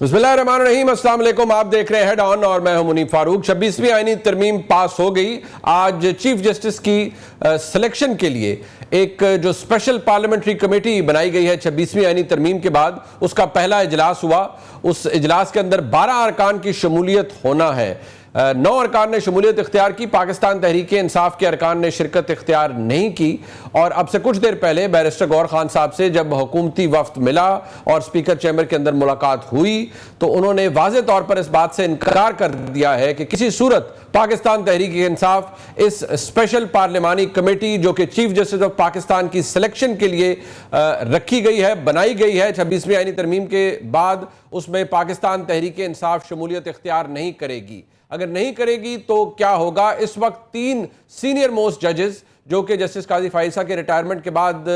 बिस्मिल्लाहिर्रहमानिर्रहीम, अस्सलाम वालेकुम। आप देख रहे हैं हेड ऑन और मैं हूं मुनीब फारूक। 26वीं आईनी तरमीम पास हो गई। आज चीफ जस्टिस की सिलेक्शन के लिए एक जो स्पेशल पार्लियामेंट्री कमेटी बनाई गई है 26वीं आईनी तरमीम के बाद, उसका पहला इजलास हुआ। उस इजलास के अंदर 12 अरकान की शमूलियत होना है। 9 अरकान ने शमूलियत इख्तियार की, पाकिस्तान तहरीक इंसाफ के अरकान ने शिरकत इख्तियार नहीं की। और अब से कुछ देर पहले बैरिस्टर गौर खान साहब से जब हुकूमती वफ्द मिला और स्पीकर चैम्बर के अंदर मुलाकात हुई तो उन्होंने वाज़े तौर पर इस बात से इनकार कर दिया है कि किसी सूरत पाकिस्तान तहरीक इंसाफ इस स्पेशल पार्लिमानी कमेटी जो कि चीफ जस्टिस ऑफ पाकिस्तान की सिलेक्शन के लिए रखी गई है, बनाई गई है 26वीं आईनी तरमीम के बाद, उसमें पाकिस्तान तहरीक इंसाफ शमूलियत इख्तियार नहीं करेगी। अगर नहीं करेगी तो क्या होगा? इस वक्त 3 सीनियर मोस्ट जजेस जो कि जस्टिस काजी फाइसा के रिटायरमेंट के बाद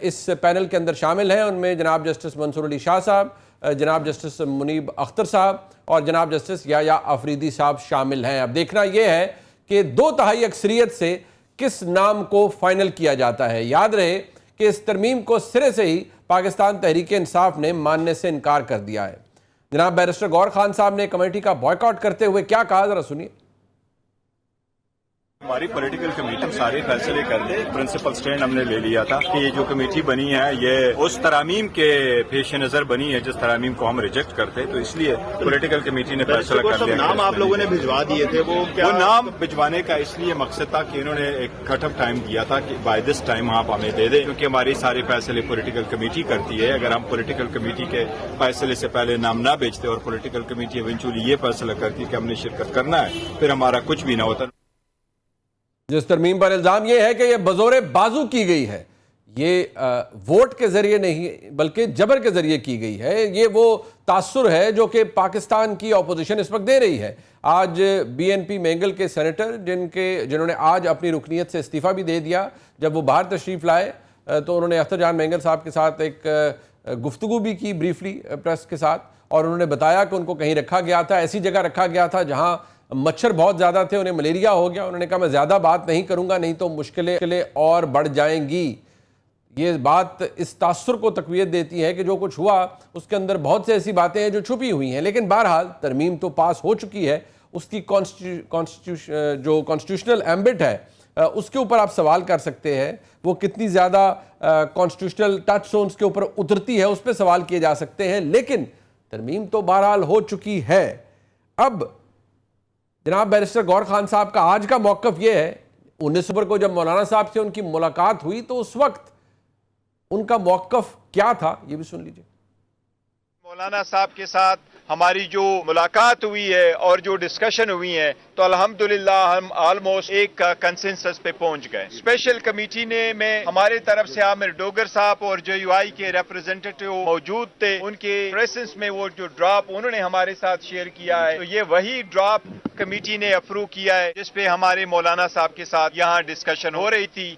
इस पैनल के अंदर शामिल हैं, उनमें जनाब जस्टिस मंसूर अली शाह साहब, जनाब जस्टिस मुनीब अख्तर साहब और जनाब जस्टिस याया अफरीदी साहब शामिल हैं। अब देखना यह है कि 2/3 अक्सरियत से किस नाम को फाइनल किया जाता है। याद रहे कि इस तरमीम को सिरे से ही पाकिस्तान तहरीक इंसाफ ने मानने से इनकार कर दिया है। जनाब बैरिस्टर गौर खान साहब ने कमेटी का बॉयकॉट करते हुए क्या कहा, जरा सुनिए। हमारी पॉलिटिकल कमेटी सारे फैसले कर दे, प्रिंसिपल स्टैंड हमने ले लिया था कि ये जो कमेटी बनी है ये उस तरामीम के पेश नजर बनी है जिस तरामीम को हम रिजेक्ट करते, तो इसलिए पॉलिटिकल कमेटी ने फैसला कर लिया। नाम आप लोगों ने भिजवा दिए थे, वो नाम भिजवाने का इसलिए मकसद था कि इन्होंने एक कट ऑफ टाइम दिया था कि बाय दिस टाइम आप हमें दे दें, क्योंकि हमारी सारे फैसले पॉलिटिकल कमेटी करती है। अगर हम पॉलिटिकल कमेटी के फैसले से पहले नाम ना भेजते और पॉलिटिकल कमेटी इवेंचुअली ये फैसला करती कि हमने शिरकत करना है, फिर हमारा कुछ भी ना होता। जिस तरमीम पर इल्जाम यह है कि यह बजोरे बाजू की गई है, ये वोट के जरिए नहीं बल्कि जबर के जरिए की गई है। ये वो तासुर है जो कि पाकिस्तान की अपोजिशन इस वक्त दे रही है। आज BNP मेंगल के सेनेटर जिन्होंने आज अपनी रुकनीत से इस्तीफा भी दे दिया, जब वो बाहर तशरीफ लाए तो उन्होंने अख्तर जान मेंगल साहब के साथ एक गुफ्तगू भी की ब्रीफली प्रेस के साथ, और उन्होंने बताया कि उनको कहीं रखा गया था, ऐसी जगह रखा गया था जहां मच्छर बहुत ज़्यादा थे, उन्हें मलेरिया हो गया। उन्होंने कहा मैं ज़्यादा बात नहीं करूंगा, नहीं तो मुश्किलें और बढ़ जाएंगी। ये बात इस तासुर को तक़वियत देती है कि जो कुछ हुआ उसके अंदर बहुत से ऐसी बातें हैं जो छुपी हुई हैं। लेकिन बहरहाल तरमीम तो पास हो चुकी है, उसकी जो कॉन्स्टिट्यूशनल एम्बिट है उसके ऊपर आप सवाल कर सकते हैं। वो कितनी ज़्यादा कॉन्स्टिट्यूशनल टच जोन्स के ऊपर उतरती है, उस पर सवाल किए जा सकते हैं। लेकिन तरमीम तो बहरहाल हो चुकी है। अब जनाब बैरिस्टर गौर खान साहब का आज का मौक़िफ़ यह है, 19 सितंबर को जब मौलाना साहब से उनकी मुलाकात हुई तो उस वक्त उनका मौक़िफ़ क्या था, ये भी सुन लीजिए। मौलाना साहब के साथ हमारी जो मुलाकात हुई है और जो डिस्कशन हुई है, तो अल्हम्दुलिल्लाह हम ऑलमोस्ट एक कंसेंसस पे पहुंच गए। स्पेशल कमेटी ने में हमारे तरफ से आमिर डोगर साहब और जो UI के रिप्रेजेंटेटिव मौजूद थे, उनके प्रेजेंस में वो जो ड्राफ्ट उन्होंने हमारे साथ शेयर किया है, तो ये वही ड्राफ्ट कमेटी ने अप्रूव किया है जिसपे हमारे मौलाना साहब के साथ यहाँ डिस्कशन हो रही थी।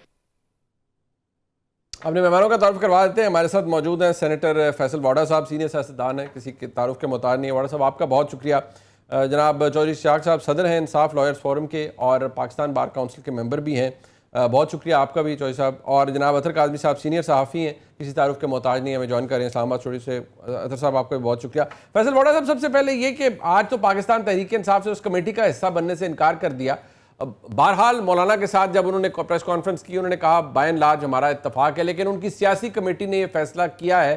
अपने मेहमानों का तारुफ करवा देते हैं। हमारे साथ मौजूद हैं सेनेटर फैसल वाडा साहब, सीनियर सियासतदान हैं, किसी के तारुफ के मोहताज नहीं है। वाडा साहब आपका बहुत शुक्रिया। जनाब चौधरी इश्तियाक साहब सदर हैं इंसाफ लॉयर्स फोरम के और पाकिस्तान बार काउंसिल के मेंबर भी हैं, बहुत शुक्रिया आपका भी चौधरी साहब। और जनाब अतर काज़मी साहब सीनियर सहाफ़ी हैं, किसी तारुफ के मोहताज नहीं, हमें ज्वाइन कर रहे हैं इस्लामाबाद स्टूडियो से। अतर साहब आपका भी बहुत शुक्रिया। फैसल वाडा साहब, सबसे पहले ये कि आज तो पाकिस्तान तहरीक इंसाफ से उस कमेटी का हिस्सा बनने से इनकार कर दिया। बहरहाल मौलाना के साथ जब उन्होंने प्रेस कॉन्फ्रेंस की, उन्होंने कहा बाय एंड लार्ज हमारा इत्तफाक है, लेकिन उनकी सियासी कमेटी ने यह फैसला किया है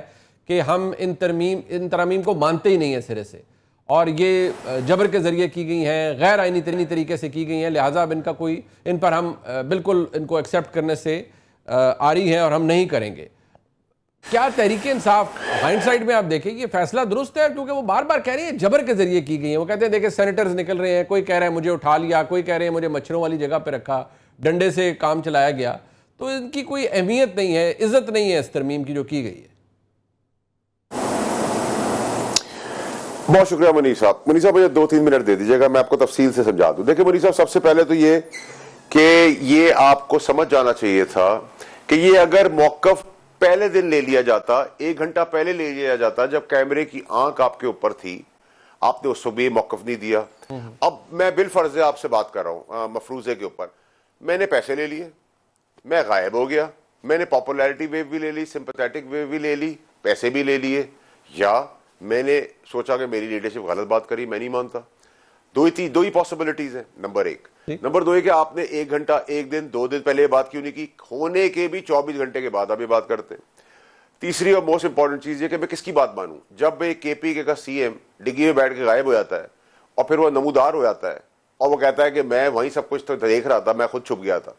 कि हम इन तरमीम को मानते ही नहीं है सिरे से, और ये जबर के ज़रिए की गई हैं, गैर आइनी तरीके से की गई हैं, लिहाजा अब इन पर हम बिल्कुल इनको एक्सेप्ट करने से आरी हैं और हम नहीं करेंगे। क्या तहरीक इंसाफ हाइंडसाइड में आप देखें ये फैसला दुरुस्त है? क्योंकि वो बार बार कह रही है जबर के जरिए की गई है। वो कहते हैं देखिए सेनेटर्स निकल रहे हैं, कोई कह रहा है मुझे उठा लिया, कोई कह रहे हैं मुझे मच्छरों वाली जगह पे रखा, डंडे से काम चलाया गया, तो इनकी कोई अहमियत नहीं है, इज्जत नहीं है इस तरमीम की जो की गई है। बहुत शुक्रिया मुनीब साहब। मुनीब साहब मुझे 2-3 मिनट दे दीजिएगा, मैं आपको तफसील से समझा दूं। देखिए मुनीब साहब, सबसे पहले तो ये कि ये आपको समझ जाना चाहिए था कि ये अगर मौक़िफ़ पहले दिन ले लिया जाता, 1 घंटा पहले ले लिया जाता, जब कैमरे की आंख आपके ऊपर थी, आपने उस वक्त भी मौक़िफ़ नहीं दिया। अब मैं बिलफर्ज आपसे बात कर रहा हूं मफरूजे के ऊपर, मैंने पैसे ले लिए, मैं गायब हो गया, मैंने पॉपुलैरिटी वेव भी ले ली, सिंपैथेटिक वेव भी ले ली, पैसे भी ले लिए, या मैंने सोचा कि मेरी लीडरशिप गलत बात करी, मैं नहीं मानता। दो ही पॉसिबिलिटीज है, नंबर एक। नंबर दो है कि आपने 1 घंटा, 1 दिन, 2 दिन पहले बात क्यों नहीं की, होने के भी 24 घंटे के बाद अभी बात करते हैं। तीसरी और मोस्ट इंपॉर्टेंट चीज है कि मैं किसकी बात मानूं। जब एक केपी का सीएम डिग्गी में बैठ के गायब हो जाता है और फिर वो नमूदार हो जाता है और वो कहता है कि मैं वहीं सब कुछ तो देख रहा था, मैं खुद छुप गया था।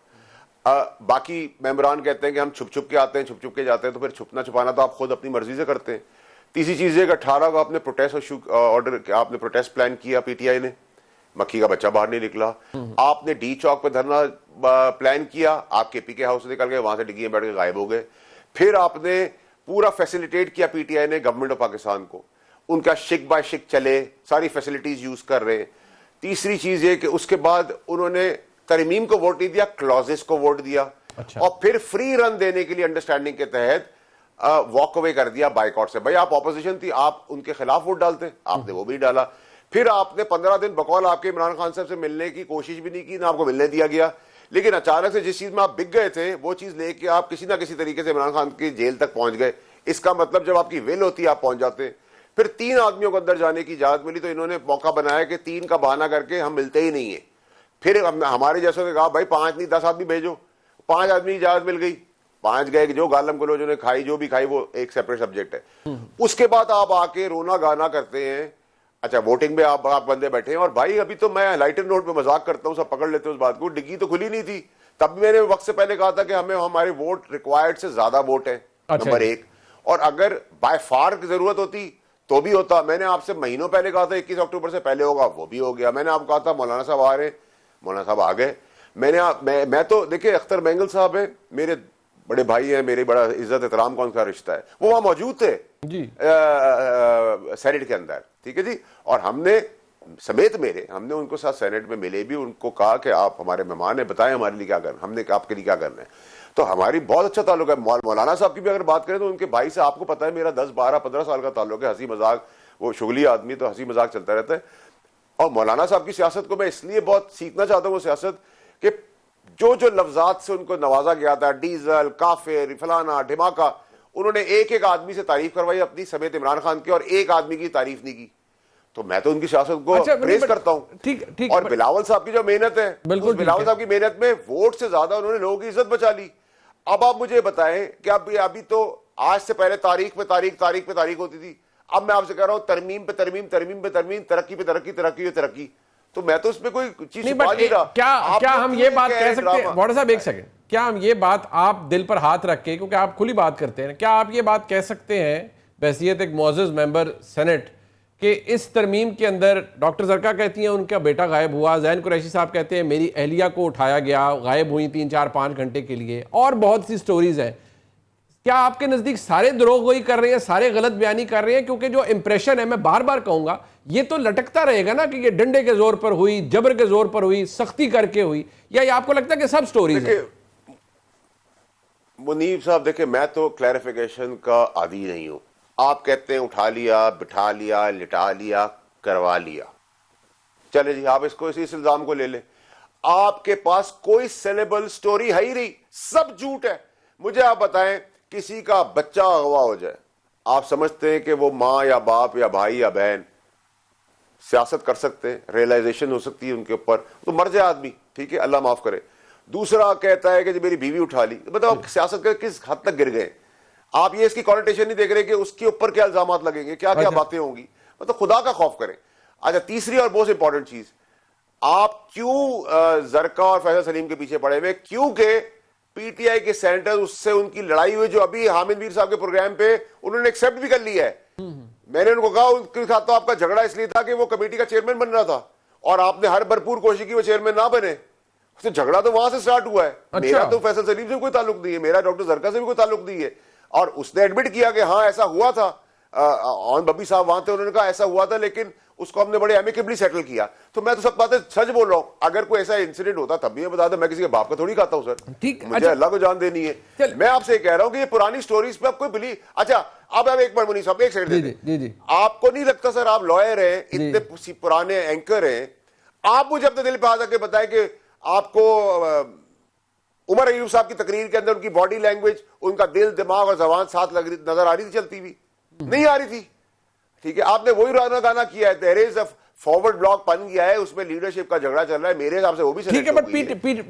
बाकी मेंबरान कहते हैं कि हम छुप छुप के आते हैं, छुप छुप के जाते हैं, तो फिर छुपना छुपाना तो आप खुद अपनी मर्जी से करते हैं। तीसरी चीज है कि 18 को आपने प्रोटेस्ट ऑर्डर, आपने प्रोटेस्ट प्लान किया, पीटीआई ने, मक्खी का बच्चा बाहर नहीं निकला। आपने डी चौक पे धरना प्लान किया, आप केपी के हाउस से निकल गए, वहां से डिग्गी में बैठ के गायब हो गए। फिर आपने पूरा फैसिलिटेट किया पीटीआई ने गवर्नमेंट ऑफ पाकिस्तान को, उनका शिक बाय शिक चले, सारी फैसिलिटीज यूज कर रहे हैं। तीसरी चीज ये कि उसके बाद उन्होंने तरमीम को वोट नहीं दिया, क्लॉजेस को वोट दिया। अच्छा। और फिर फ्री रन देने के लिए अंडरस्टैंडिंग के तहत वॉक अवे कर दिया बाइकआउट से। भाई आप ऑपोजिशन थी, आप उनके खिलाफ वोट डालते, आपने वो भी डाला। फिर आपने 15 दिन बकौल आपके इमरान खान साहब से मिलने की कोशिश भी नहीं की, ना आपको मिलने दिया गया। लेकिन अचानक से जिस चीज में आप बिक गए थे वो चीज लेके आप किसी ना किसी तरीके से इमरान खान की जेल तक पहुंच गए। इसका मतलब जब आपकी विल होती है आप पहुंच जाते। फिर 3 आदमियों को अंदर जाने की इजाजत मिली तो इन्होंने मौका बनाया कि 3 का बहाना करके हम मिलते ही नहीं है। फिर हमारे जैसों ने कहा भाई 5 नहीं 10 आदमी भेजो, 5 आदमी की इजाजत मिल गई, 5 गए। जो गालम गलोचों ने खाई, जो भी खाई, वो एक सेपरेट सब्जेक्ट है। उसके बाद आप आके रोना गाना करते हैं। अच्छा, वोटिंग में आप बंदे बैठे हैं। और भाई अभी तो मैं लाइटर नोट पे मजाक करता हूं, सब पकड़ लेते हैं उस बात को, डिग्गी तो खुली नहीं थी। तब भी मैंने वक्त से पहले कहा था कि हमें हमारे वोट रिक्वायर्ड से ज्यादा वोट है, नंबर 1। और अगर बाय फार की जरूरत होती तो भी होता। मैंने आपसे महीनों पहले कहा था 21 अक्टूबर से पहले होगा, वो भी हो गया। मैंने आपको कहा था मौलाना साहब आ रहे, मौलाना साहब आ गए। मैं तो देखिए, अख्तर मैंगल साहब है, मेरे बड़े भाई हैं, मेरे बड़ा इज्जत एहतराम का उनका रिश्ता है, वो वहां मौजूद थे जी सेनेट के अंदर, ठीक है जी। और हमने समेत हमने उनको साथ सेनेट में मिले भी, उनको कहा कि आप हमारे मेहमान हैं, बताएं हमारे लिए क्या करना, हमने आपके लिए क्या करना है। तो हमारी बहुत अच्छा ताल्लुक है। मौलाना साहब की भी अगर बात करें तो उनके भाई से आपको पता है मेरा 10, 12, 15 साल का ताल्लुक है। हंसी मजाक, वो शुगली आदमी तो हंसी मजाक चलता रहता है। और मौलाना साहब की सियासत को मैं इसलिए बहुत सीखना चाहता हूं, वो सियासत कि जो लफ्जात से उनको नवाजा गया था, डीजल, काफिर, फलाना, ढिमाका, उन्होंने एक एक आदमी से तारीफ करवाई अपनी समेत इमरान खान की, और एक आदमी की तारीफ नहीं की। तो मैं तो उनकी सियासत को प्रेस करता हूं। ठीक। और बिलावल साहब की जो मेहनत है, बिल्कुल बिलावल साहब की मेहनत में वोट से ज्यादा उन्होंने लोगों की इज्जत बचा ली। अब आप मुझे बताएं कि अभी तो आज से पहले तारीख पे तारीख होती थी। अब मैं आपसे कह रहा हूं तरमीम पे तरमीम, तरक्की पे तरक्की। तो मैं तो उसमें कोई चीज छुपा नहीं रहा। क्या हम ये बात कह सकते हैं, वाडा साहब एक सेकंड, क्या हम ये बात आप दिल पर हाथ रख के, क्योंकि आप खुली बात करते हैं, क्या आप ये बात कह सकते हैं बहसियत एक मुअज़्ज़ज़ मेंबर सेनेट कि इस तरमीम के अंदर डॉक्टर जरका कहती हैं उनका बेटा गायब हुआ, ज़ैन कुरैशी साहब कहते हैं मेरी अहलिया को उठाया गया, गायब हुई 3, 4, 5 घंटे के लिए, और बहुत सी स्टोरीज हैं। क्या आपके नजदीक सारे द्रोहगोई कर रहे हैं, सारे गलत बयानी कर रहे हैं? क्योंकि जो इंप्रेशन है, मैं बार बार कहूंगा, ये तो लटकता रहेगा ना कि ये डंडे के जोर पर हुई, जबर के जोर पर हुई, सख्ती करके हुई, या ये आपको लगता है कि सब स्टोरीज है? मुनीब साहब देखिए, मैं तो क्लैरिफिकेशन का आदी नहीं हूं। आप कहते हैं उठा लिया, बिठा लिया, लिटा लिया, करवा लिया, चले जी, आप इसको इस इल्जाम को ले लें। आपके पास कोई सेलेबल स्टोरी है ही नहीं, सब झूठ है। मुझे आप बताएं, किसी का बच्चा अगवा हो जाए, आप समझते हैं कि वो मां या बाप या भाई या बहन सियासत कर सकते हैं? रियलाइजेशन हो सकती है उनके ऊपर, तो मर जाए आदमी, ठीक है, अल्लाह माफ करे। दूसरा कहता है कि जब मेरी बीवी उठा ली, बताओ आप सियासत के किस हद तक गिर गए? आप ये इसकी कॉन्टेशन नहीं देख रहे कि उसके ऊपर क्या इल्जामात लगेंगे, क्या क्या बातें होंगी, मतलब खुदा का खौफ करें। अच्छा, तीसरी और बहुत इंपॉर्टेंट चीज, आप क्यों जरका और फैसल सलीम के पीछे पड़े हुए? क्योंकि पीटीआई के सेनेटर उससे उनकी लड़ाई हुई, जो अभी हामिद मीर साहब के प्रोग्राम पे उन्होंने एक्सेप्ट भी कर लिया है। मैंने उनको कहा उनके साथ तो आपका झगड़ा इसलिए था कि वो कमेटी का चेयरमैन बन रहा था और आपने हर भरपूर कोशिश की वो चेयरमैन ना बने, तो झगड़ा तो वहां से स्टार्ट हुआ है। अच्छा। मेरा तो फैसल सलीम से कोई ताल्लुक नहीं है, मेरा डॉक्टर जरका से भी कोई ताल्लुक नहीं है। और उसने एडमिट किया कि हाँ ऐसा हुआ था, ऑन बब्बी साहब वहां थे, उन्होंने कहा ऐसा हुआ था, लेकिन उसको हमने बड़े एमिकेबली सेटल किया। तो मैं तो सब बातें सच बोल रहा हूं। अगर कोई ऐसा इंसिडेंट होता तब भी मैं बता दूं, मैं किसी के बाप का थोड़ी खाता हूं सर, ठीक, मुझे अल्लाह को जान देनी है। मैं आपसे कह रहा हूं कि ये पुरानी स्टोरीज पे आप कोई बिलीव। अच्छा, अब आप एक बार मुनीर साहब एक सेकंड, आपको नहीं लगता सर, आप लॉयर हैं, इतने पुराने एंकर हैं, आप मुझे अपने दिल पे आ जाके बताएं कि आपको उमर अयूब साहब की तकरीर के अंदर उनकी बॉडी लैंग्वेज, उनका दिल, दिमाग और जबान साथ नजर आ रही थी चलती हुई? नहीं आ रही थी। ठीक है, आपने वही रोना गाना किया है, there is a forward block बन गया है, उसमें लीडरशिप का झगड़ा चल रहा है, मेरे हिसाब से वो भी ठीक है, बट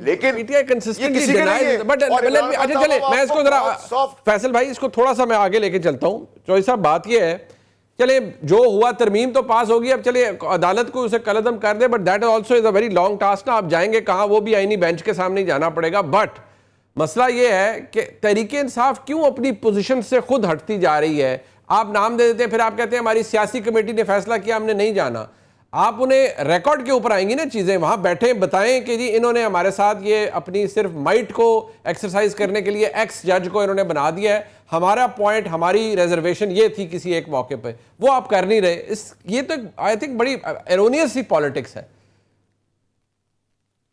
लेकिन पीटीआई कंसिस्टेंटली डिनाइज, बट अच्छा चले मैं इसको जरा फैसल भाई इसको थोड़ा सा मैं आगे लेके चलता हूं। चौधरी साहब बात ये है, चले जो हुआ तरमीम तो पास होगी, अब चले अदालत को उसे कलअदम कर दे, but that also is a very long task ना, आप जाएंगे कहां, वो भी आईनी बेंच के सामने जाना पड़ेगा। बट मसला ये है कि तहरीके इंसाफ क्यों अपनी पोजीशन से खुद हटती जा रही है? आप नाम दे देते हैं, फिर आप कहते हैं हमारी सियासी कमेटी ने फैसला किया, हमने नहीं जाना। आप उन्हें रिकॉर्ड के ऊपर आएंगी ना चीजें, वहां बैठे बताएं कि जी इन्होंने हमारे साथ ये अपनी सिर्फ माइट को एक्सरसाइज करने के लिए एक्स जज को इन्होंने बना दिया है, हमारा पॉइंट, हमारी रिजर्वेशन ये थी किसी एक मौके पे, वो आप कर नहीं रहे। ये तो आई थिंक बड़ी एरोनियस सी पॉलिटिक्स है।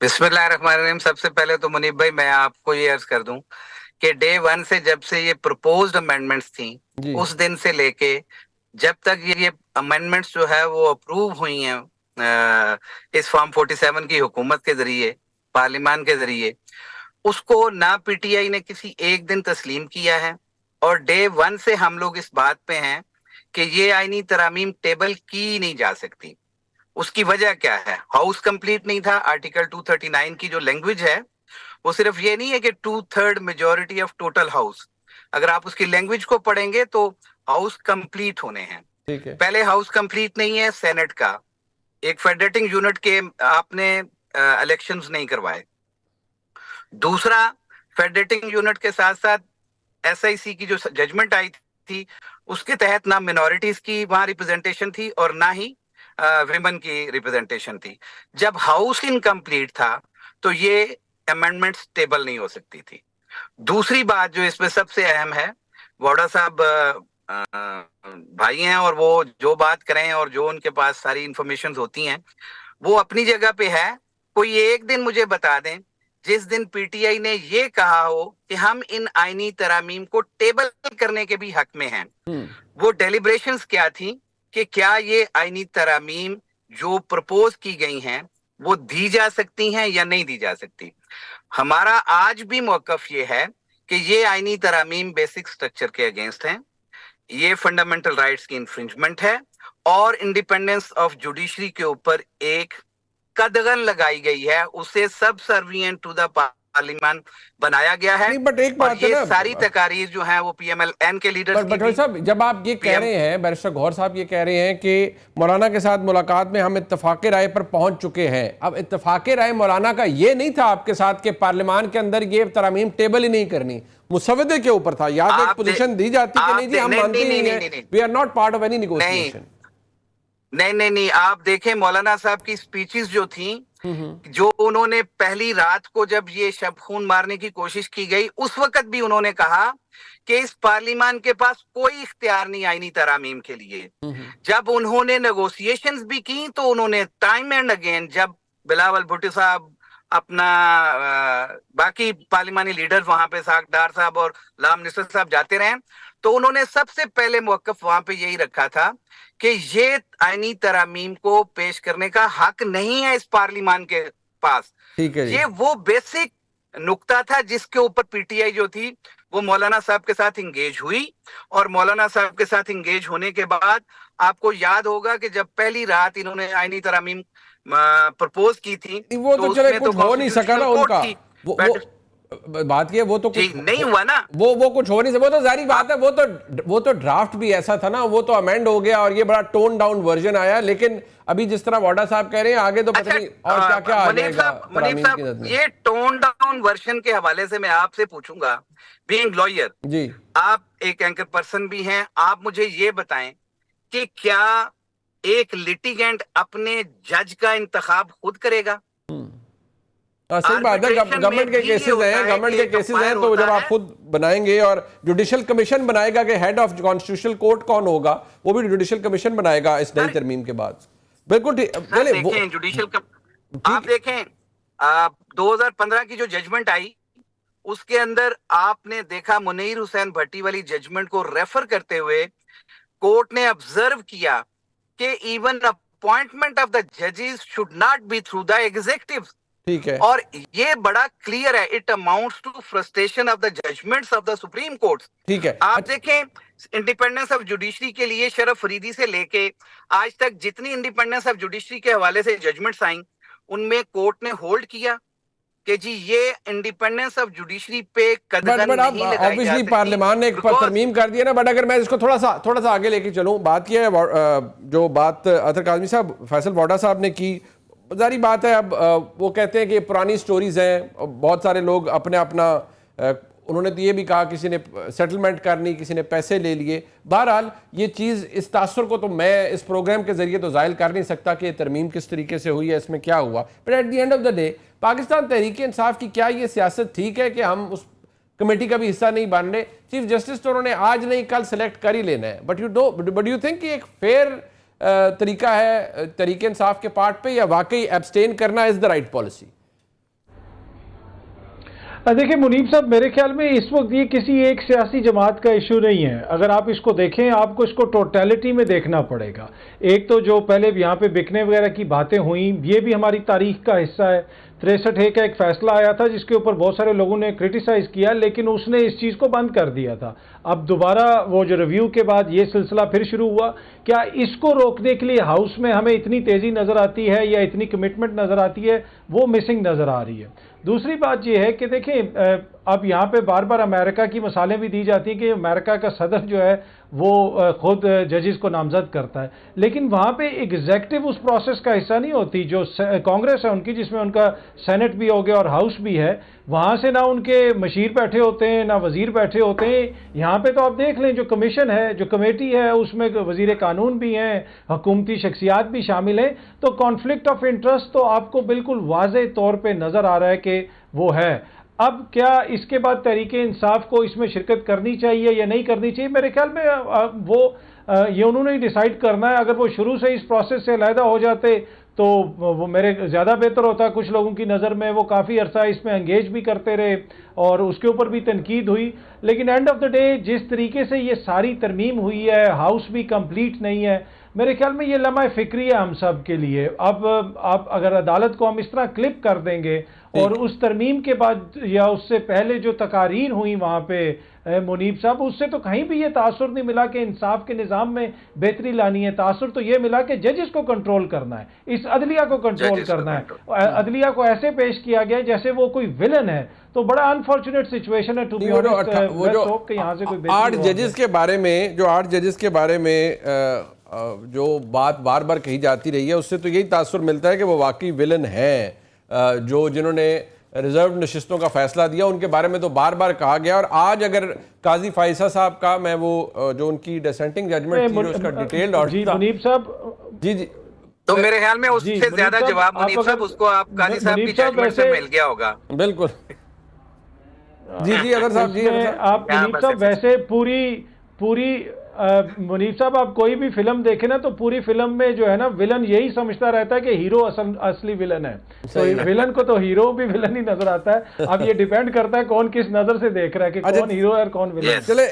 बिस्मिल्लाहिर्रहमानिर्रहीम। सबसे पहले तो मुनीब भाई मैं आपको ये अर्ज कर दूं कि डे 1 से जब से ये प्रपोज्ड अमेंडमेंट्स थी, उस दिन से लेके जब तक ये अमेंडमेंट्स जो है वो अप्रूव हुई हैं इस फॉर्म 47 की हुकूमत के जरिए, पार्लियामान के जरिए, उसको ना पीटीआई ने किसी एक दिन तस्लीम किया है। और डे 1 से हम लोग इस बात पे हैं कि ये आईनी तरामीम टेबल की नहीं जा सकती। उसकी वजह क्या है? हाउस कंप्लीट नहीं था। आर्टिकल 239 की जो लैंग्वेज है वो सिर्फ ये नहीं है कि 2/3 मेजॉरिटी ऑफ टोटल हाउस, अगर आप उसकी लैंग्वेज को पढ़ेंगे तो हाउस कंप्लीट होने हैं। ठीक है, पहले हाउस कंप्लीट नहीं है सेनेट का, एक फेडरेटिंग यूनिट के आपने इलेक्शंस नहीं करवाए। दूसरा, फेडरेटिंग यूनिट के साथ साथ एसआईसी की जो जजमेंट आई थी उसके तहत ना मिनॉरिटीज की वहां रिप्रेजेंटेशन थी और ना ही विमेन की रिप्रेजेंटेशन थी। जब हाउस इनकम्प्लीट था तो ये अमेंडमेंट्स टेबल नहीं हो सकती थी। दूसरी बात जो इसमें सबसे अहम है, वोडा साहब भाई हैं और वो जो बात करें और जो उनके पास सारी इंफॉर्मेशन होती हैं वो अपनी जगह पे है। कोई एक दिन मुझे बता दें जिस दिन पीटीआई ने ये कहा हो कि हम इन आईनी तरामीम को टेबल करने के भी हक में हैं। वो डेलिब्रेशंस क्या थी कि क्या ये आईनी तरामीम जो प्रपोज की गई हैं वो दी जा सकती हैं या नहीं दी जा सकती। हमारा आज भी मौकफ ये है कि ये आईनी तरामीम बेसिक स्ट्रक्चर के अगेंस्ट हैं, ये फंडामेंटल राइट्स की इंफ्रिंजमेंट है और इंडिपेंडेंस ऑफ जुडिशरी के ऊपर एक कदगन लगाई गई है, उसे सब सर्विएंट टू द पार्लियामेंट बनाया गया है। बट एक बात ये है ना, सारी तकारीर जो है वो पीएमएल-एन के लीडर्स बट साहब जब आप ये कह रहे हैं, बैरिस्टर गौहर साहब ये कह रहे हैं कि मौलाना के साथ मुलाकात में हम इत्तफाक राय पर पहुंच चुके हैं, अब इत्तफाक राय मौलाना का ये नहीं था आपके साथ कि पार्लियामान के अंदर ये तरामीम टेबल ही नहीं करनी, मुसवदे के ऊपर था, या तो एक पोजीशन दी जाती कि नहीं जी हम मानते नहीं हैं, we are not part of any negotiation. नहीं, आप देखें मौलाना साहब की स्पीचेस जो थी, जो उन्होंने पहली रात को जब ये शब खून मारने की कोशिश की गई उस वक्त भी उन्होंने कहा कि इस पार्लियामान के पास कोई इख्तियार नहीं आईनी तरामीम के लिए। जब उन्होंने नेगोशिएशंस भी की तो उन्होंने टाइम एंड अगेन, जब बिलावल भुट्टो साहब अपना बाकी पार्लियामानी लीडर वहां पे साकडार साहब और लाम निसर साहब जाते रहे, तो उन्होंने सबसे पहले मौकफ वहां पे यही रखा था कि ये आईनी तरामीम को पेश करने का हक नहीं है इस पार्लियामान के पास। ठीक है, ये वो बेसिक नुक्ता था जिसके ऊपर पीटीआई जो थी वो मौलाना साहब के साथ इंगेज हुई। और मौलाना साहब के साथ इंगेज होने के बाद आपको याद होगा कि जब पहली रात इन्होंने आईनी तरामीम प्रपोज की थी वो तो चले कुछ हो नहीं सका ना उनका, बात की है वो तो कुछ नहीं हुआ ना, वो कुछ हो नहीं, वो तो जारी बात है, वो तो ड्राफ्ट भी ऐसा था ना, वो तो अमेंड हो गया और ये बड़ा टोन डाउन वर्जन आया। लेकिन अभी जिस तरह वाडा साहब कह रहे हैं आगे तो पता नहीं और क्या क्या आ जाएगा। मुनीब साहब, ये टोन डाउन वर्जन के हवाले से मैं आपसे पूछूंगा, बीइंग लॉयर जी, आप एक एंकर पर्सन भी हैं, आप मुझे ये बताएं कि क्या एक लिटिगेंट अपने जज का इंतखाब खुद करेगा? सही बात है, गवर्नमेंट के केसेस हैं, गवर्नमेंट के केसेस हैं, तो जब आप खुद बनाएंगे और जुडिशियल कमीशन बनाएगा कि हेड ऑफ कॉन्स्टिट्यूशनल कोर्ट कौन होगा, वो भी जुडिशियल कमीशन बनाएगा इस नई तरमीम के बाद। बिल्कुल ठीक। देखें जुडिशियल आप देखें 2015 की जो जजमेंट आई उसके अंदर आपने देखा मुनीर हुसैन भट्टी वाली जजमेंट को रेफर करते हुए कोर्ट ने ऑब्जर्व किया कि इवन अपॉइंटमेंट ऑफ द जजेस should not be through the executive, ठीक है। और ये बड़ा क्लियर है, it amounts to frustration of the judgements of the Supreme Court. ठीक है। आप देखें, इंडिपेंडेंस ऑफ जुडिशरी के लिए शरफ फरीदी से लेके आज तक जितनी इंडिपेंडेंस ऑफ जुडिशरी के हवाले से जजमेंट्स आई, उनमें कोर्ट ने होल्ड किया कि जी ये इंडिपेंडेंस ऑफ जुडिशरी पे कदम नहीं लगाई ऑब्वियसली जा सकती। पार्लियामान ने एक तरमीम कर दिया ना, बट अगर मैं इसको थोड़ा सा आगे लेके चलूं, बात किया है जो बात अतर काज़मी साहब, फैसल वाडा साहब ने की, जारी बात है। अब वो कहते हैं कि पुरानी स्टोरीज हैं, बहुत सारे लोग अपना उन्होंने तो ये भी कहा किसी ने सेटलमेंट करनी, किसी ने पैसे ले लिए। बहरहाल ये चीज़, इस तासुर को तो मैं इस प्रोग्राम के जरिए तो जाहिर कर नहीं सकता कि तरमीम किस तरीके से हुई है, इसमें क्या हुआ, but at the end of the day Pakistan Tehreek Insaf की क्या ये सियासत ठीक है कि हम उस कमेटी का भी हिस्सा नहीं बन रहे? चीफ जस्टिस तो उन्होंने आज नहीं कल सेलेक्ट कर ही लेना है, बट यू थिंक कि एक फेयर तरीका है तरीके इंसाफ के पार्ट पे, या वाकई एब्सटेन करना इज द राइट पॉलिसी? देखिए मुनीब साहब, मेरे ख्याल में इस वक्त ये किसी एक सियासी जमात का इशू नहीं है। अगर आप इसको देखें, आपको इसको टोटलिटी में देखना पड़ेगा। एक तो जो पहले यहाँ पे बिकने वगैरह की बातें हुई, ये भी हमारी तारीख का हिस्सा है। 63A का एक फैसला आया था जिसके ऊपर बहुत सारे लोगों ने क्रिटिसाइज किया, लेकिन उसने इस चीज़ को बंद कर दिया था। अब दोबारा वो जो रिव्यू के बाद ये सिलसिला फिर शुरू हुआ। क्या इसको रोकने के लिए हाउस में हमें इतनी तेज़ी नज़र आती है या इतनी कमिटमेंट नज़र आती है? वो मिसिंग नज़र आ रही है। दूसरी बात यह है कि देखें, अब यहाँ पे बार बार अमेरिका की मिसालें भी दी जाती हैं कि अमेरिका का सदर जो है वो खुद जजेस को नामजद करता है, लेकिन वहाँ पे एग्जेक्टिव उस प्रोसेस का हिस्सा नहीं होती। जो कांग्रेस है उनकी, जिसमें उनका सेनेट भी हो गया और हाउस भी है, वहाँ से ना उनके मशीर बैठे होते हैं ना वजीर बैठे होते हैं। यहाँ पे तो आप देख लें, जो कमीशन है, जो कमेटी है, उसमें वजीर कानून भी हैं, हुकूमती शख्सियात भी शामिल हैं। तो कॉन्फ्लिक्ट ऑफ इंटरेस्ट तो आपको बिल्कुल वाज़े तौर पर नज़र आ रहा है कि वो है। अब क्या इसके बाद तहरीके इंसाफ को इसमें शिरकत करनी चाहिए या नहीं करनी चाहिए? मेरे ख्याल में ये उन्होंने ही डिसाइड करना है। अगर वो शुरू से इस प्रोसेस से अलहदा हो जाते तो वो मेरे ज़्यादा बेहतर होता। कुछ लोगों की नज़र में वो काफ़ी अरसा इसमें एंगेज भी करते रहे और उसके ऊपर भी तनकीद हुई, लेकिन एंड ऑफ द डे जिस तरीके से ये सारी तरमीम हुई है, हाउस भी कंप्लीट नहीं है, मेरे ख्याल में ये लम्हा फिक्री है हम सब के लिए। अब अगर अदालत को हम इस तरह क्लिप कर देंगे और उस तरमीम के बाद या उससे पहले जो तकारीर हुई वहाँ पे मुनीब साहब, उससे तो कहीं भी ये तासुर नहीं मिला कि इंसाफ के निज़ाम में बेहतरी लानी है। तासुर तो ये मिला कि जजेस को कंट्रोल करना है, इस अदलिया को कंट्रोल करना है। अदलिया को ऐसे पेश किया गया जैसे वो कोई विलन है। तो बड़ा अनफॉर्चुनेट सिचुएशन है टू बी ऑनेस्ट। वो जो 8 जजेस के बारे में जो बात बार बार कही जाती रही है, उससे तो यही तासुर मिलता है कि वो वाकई विलन है। जिन्होंने रिजर्व नशिस्तों का फैसला दिया उनके बारे में तो बार बार कहा गया। और आज अगर काजी फाइसा साहब का, मैं वो जो उनकी डिसेंटिंग जजमेंट थी उसका डिटेल्ड और मुनीब साहब जी तो मेरे ख्याल में उससे ज्यादा जवाब मुनीब साहब उसको आप काजी साहब की जजमेंट से मिल गया होगा। बिल्कुल जी अगर साहब जी आप मुनीब साहब वैसे पूरी मुनीब साहब, आप कोई भी फिल्म देखें ना तो पूरी फिल्म में जो है ना, विलन यही समझता रहता है कि हीरो असली विलन है। तो विलन को तो हीरो भी विलन ही नजर आता है। अब ये डिपेंड करता है कौन किस नजर से देख रहा है कि कौन हीरो है और कौन विलन। चले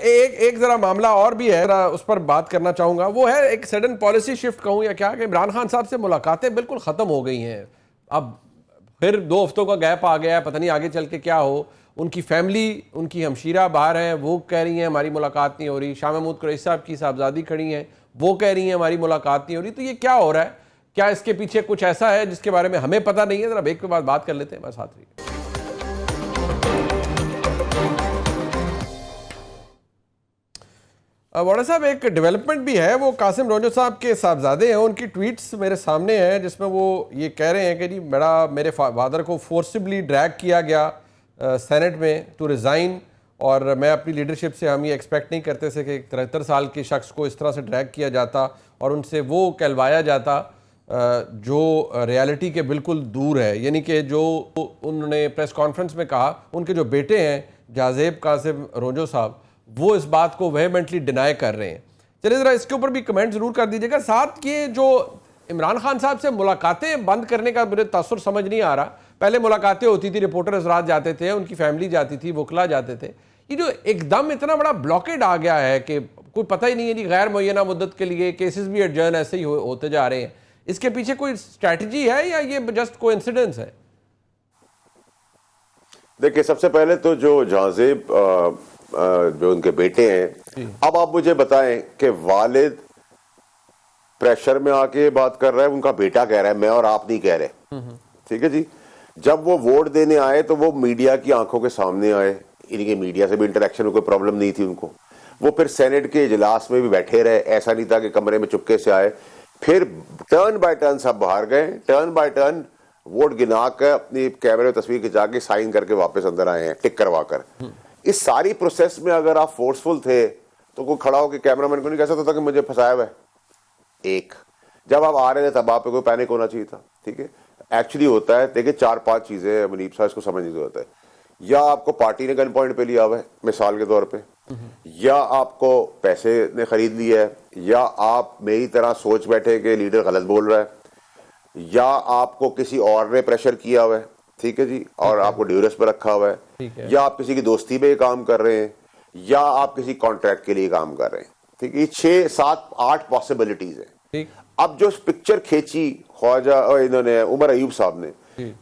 एक जरा मामला और भी है, उस पर बात करना चाहूंगा। वो है एक सडन पॉलिसी शिफ्ट कहूं या क्या, कि इमरान खान साहब से मुलाकातें बिल्कुल खत्म हो गई हैं। अब फिर 2 हफ्तों का गैप आ गया है, पता नहीं आगे चल के क्या हो। उनकी फैमिली, उनकी हमशीरा बाहर हैं, वो कह रही हैं हमारी मुलाकात नहीं हो रही। शाह महमूद कुरैशी साहब की साहबजादी खड़ी हैं, वो कह रही हैं हमारी मुलाकात नहीं हो रही। तो ये क्या हो रहा है? क्या इसके पीछे कुछ ऐसा है जिसके बारे में हमें पता नहीं है? जरा ब्रेक के बाद बात कर लेते हैं। बस साथ रहिए। वाड़ा साहब, एक डेवलपमेंट भी है, वो कासिम रोजो साहब के साहबजादे हैं, उनकी ट्वीट्स मेरे सामने हैं जिसमें वो ये कह रहे हैं कि जी मेरे फादर को फोर्सिबली ड्रैग किया गया सेनेट में टू रिज़ाइन, और मैं अपनी लीडरशिप से, हम ये एक्सपेक्ट नहीं करते थे कि 73 साल के शख्स को इस तरह से ड्रैग किया जाता और उनसे वो कहलवाया जाता जो रियलिटी के बिल्कुल दूर है। यानी कि जो उन्होंने प्रेस कॉन्फ्रेंस में कहा, उनके जो बेटे हैं जाजेब कासिम रोजो साहब, वो इस बात को वेहेमेंटली डिनाई कर रहे हैं। चलिए ज़रा इसके ऊपर भी कमेंट ज़रूर कर दीजिएगा। साथ ये जो इमरान खान साहब से मुलाकातें बंद करने का मुझे तासुर समझ नहीं आ रहा। पहले मुलाकातें होती थी, रिपोर्टर हज़रात जाते थे, उनकी फैमिली जाती थी, वकला जाते थे। ये जो एकदम इतना बड़ा ब्लॉकेड आ गया है कि कोई पता ही नहीं है जी, गैर मुय्यना मुद्दत के लिए केसेस भी एडजर्न ऐसे ही होते जा रहे हैं, इसके पीछे कोई स्ट्रैटेजी है या ये जस्ट कोइंसिडेंस है? देखिए, सबसे पहले तो जो जहाजेब जो उनके बेटे हैं, अब आप मुझे बताएं कि वालिद प्रेशर में आके बात कर रहा है, उनका बेटा कह रहा है, मैं और आप नहीं कह रहे, ठीक है जी। जब वो वोट देने आए तो वो मीडिया की आंखों के सामने आए, इनके मीडिया से भी इंटरेक्शन में कोई प्रॉब्लम नहीं थी उनको। वो फिर सेनेट के इजलास में भी बैठे रहे, ऐसा नहीं था कि कमरे में चुपके से आए। फिर टर्न बाय टर्न सब बाहर गए, टर्न बाय टर्न वोट गिना कर अपनी कैमरे में तस्वीर खिंचा के साइन करके वापस अंदर आए हैं, टिक करवा कर। इस सारी प्रोसेस में अगर आप फोर्सफुल थे तो कोई खड़ा होकर कैमरामैन को नहीं कह सकता था कि मुझे फंसाया हुआ है। एक, जब आप आ रहे थे तब आप पे कोई पैनिक होना चाहिए था, ठीक है। एक्चुअली होता है, देखिए 4-5 चीजें मुनीब साहब इसको समझने की जरूरत है। या आपको पार्टी ने गन पॉइंट पे लिया हुआ है मिसाल के तौर पे, या आपको पैसे ने खरीद लिया है, या आप मेरी तरह सोच बैठे कि लीडर गलत बोल रहा है, या आपको किसी और ने प्रेशर किया हुआ है, ठीक है जी, और आपको ड्यूरेस पर रखा हुआ है, या आप किसी की दोस्ती में काम कर रहे हैं, या आप किसी कॉन्ट्रैक्ट के लिए काम कर रहे हैं, ठीक है। 6, 7, 8 पॉसिबिलिटीज है। अब जो पिक्चर खींची ख्वाजा और इन्होंने उमर अयूब साहब ने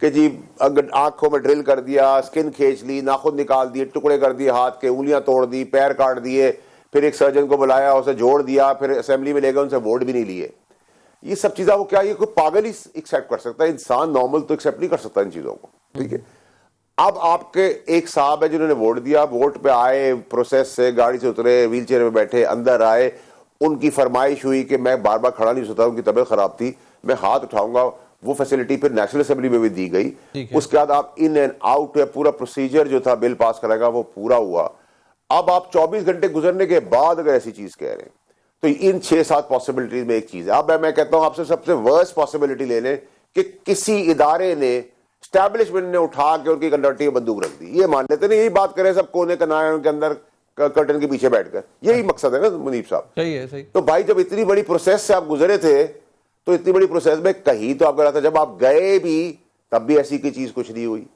कि जी अगर आंखों में ड्रिल कर दिया, स्किन खींच ली, नाखून निकाल दिए, टुकड़े कर दिए, हाथ के उंगलियां तोड़ दी, पैर काट दिए, फिर एक सर्जन को बुलाया, उसे जोड़ दिया, फिर असेंबली में ले गए, उनसे वोट भी नहीं लिए, ये सब चीजें वो क्या, ये कोई पागल ही एक्सेप्ट कर सकता है, इंसान नॉर्मल तो एक्सेप्ट नहीं कर सकता इन चीजों को, ठीक है। अब आपके एक साहब है जिन्होंने वोट दिया, वोट पे आए, प्रोसेस से गाड़ी से उतरे, व्हील चेयर में बैठे, अंदर आए, उनकी फरमाइश हुई कि मैं बार बार खड़ा नहीं हो सकता, उनकी तबीयत खराब थी, मैं हाथ उठाऊंगा, वो फैसिलिटी फिर नेशनल असेंबली में भी दी गई। उसके बाद आप इन एंड आउट, पूरा प्रोसीजर जो था बिल पास कराएगा वो पूरा हुआ। अब आप 24 घंटे गुजरने के बाद अगर ऐसी चीज कह रहे हैं तो इन 6-7 पॉसिबिलिटीज में एक चीज है। अब मैं कहता हूं आपसे सबसे वर्स्ट पॉसिबिलिटी ले लें कि किसी इदारे ने, स्टैब्लिशमेंट ने उठा के उनकी कंडक्टी में बंदूक रख दी, ये मान लेते नहीं, यही बात करें सब कोने कनाए के अंदर कर्टन के पीछे बैठकर, यही मकसद है ना मुनीब साहब। सही है, सही। तो भाई जब इतनी बड़ी प्रोसेस से आप गुजरे थे तो इतनी बड़ी प्रोसेस में कहीं तो आपको था, जब आप गए भी तब भी ऐसी की चीज कुछ नहीं हुई,